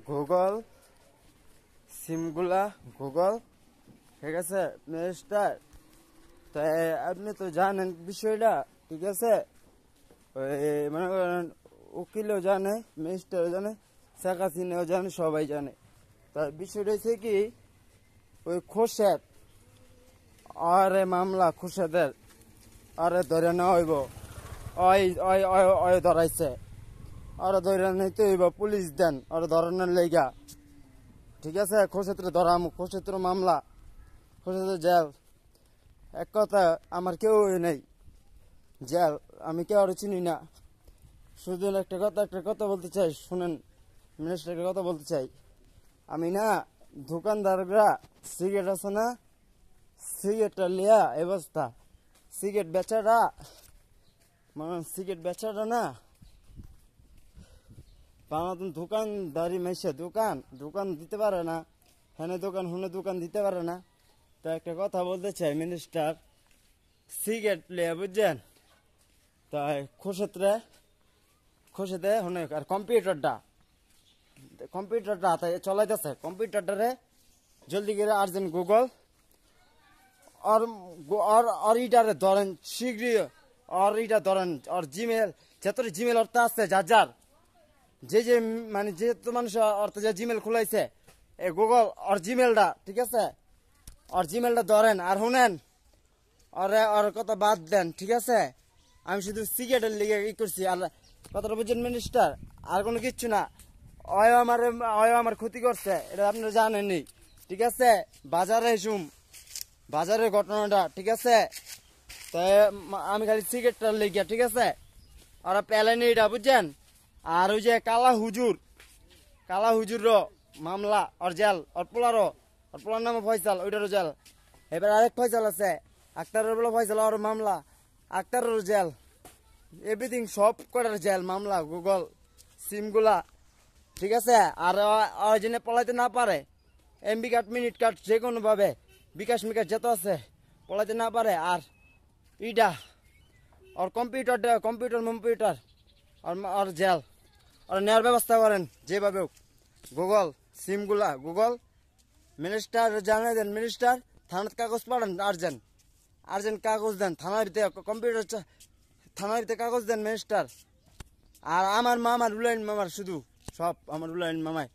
Google সিমগুলা Google, ঠিক আছে minister. তাই আপনি তো জানেন বিষয়টা, ঠিক আছে। ওই মনে করেন উকিলও জানে, মিনিস্টারও জানে, শেখ হাসিনাও জানে, সবাই জানে। তার বিষয়টা হচ্ছে কি, ওই খোরশেদ আরে মামলা, খোরশেদের আরে ধরে নেওয়া হইব। ওই ওই ওই ওই ধরাইছে, আরে ধরে নিতে হইব, পুলিশ দেন আরে ধরানোর লেগা, ঠিক আছে। খোরশেদের ধরাম, খোরশেদের মামলা, খোরশেদের জেল। এক কথা আমার কেউ নেই জেল, আমি কেউ আর চিনি না। শুধু একটা কথা বলতে চাই, শুনেন মিনিস্টার, একটা কথা বলতে চাই। আমি না দোকানদাররা সিগারেট আছে না, সিগারেটটা লিয়া অবস্থা, সিগারেট বেচারা মানে সিগারেট বেচারা না বাংলাদেশ দোকানদারি মেশে দোকান দোকান দিতে পারে না, হেনে দোকান হুনে দোকান দিতে পারে না। তো একটা কথা বলতে চাই মিনিস্টার, সিগারেট লিয়া বুঝছেন, তাই খোসেতে হুনে আর কম্পিউটারটা তাই চলাইতেছে, কম্পিউটারটারে জলদি করে আর্জেন্ট গুগল আর ইটারে ধরেন শীঘ্রই, আর ইটা ধরেন আর জিমেল, যত জিমেল অর্থ আছে যার যার যে মানে যেহেতু মানুষ অর্থ যে জিমেল খুলাইছে এই গুগল আর জিমেলটা, ঠিক আছে, আর জিমেলটা ধরেন আর শুনেন, আর কথা বাদ দেন, ঠিক আছে। আমি শুধু সিগারেটের লিগে ই করছি, আর কথাটা বুঝছেন মিনিস্টার, আর কোনো কিচ্ছু না। আমার ক্ষতি করছে, এটা আপনারা জানেননি, ঠিক আছে। বাজারের ঘটনাটা, ঠিক আছে। তাই আমি খালি সিগারেটটার লেগে, ঠিক আছে, আর পেলেনি এটা বুঝছেন। আর ওই যে কালা হুজুর মামলা আর জেল, আর পোলার নামে ফয়সাল, ওইটারও জেল। এবার আরেক ফয়সাল আছে আক্তারের বলে ফয়সাল, আর মামলা আক্তারের জেল, এভরিথিং সব কটার জেল মামলা গুগল সিমগুলা, ঠিক আছে। আর ওই জন্য পলাইতে না পারে, এমবি কার্ড মিনিট কার্ড যে কোনো ভাবে বিকাশ যত আছে পলাইতে না পারে। আর ইটা আর কম্পিউটার আর জেল আর নেওয়ার ব্যবস্থা করেন যেভাবে হোক। গুগল সিমগুলা গুগল মিনিস্টার জানাই দেন, মিনিস্টার থানার কাগজ পাঠান, আর্জেন্ট কাগজ দেন থানার ভিতরে, থানার ভিতরে কাগজ দেন মিনিস্টার। আর আমার মামার উলাইন মামার শুধু সব আমার উলাইন মামায়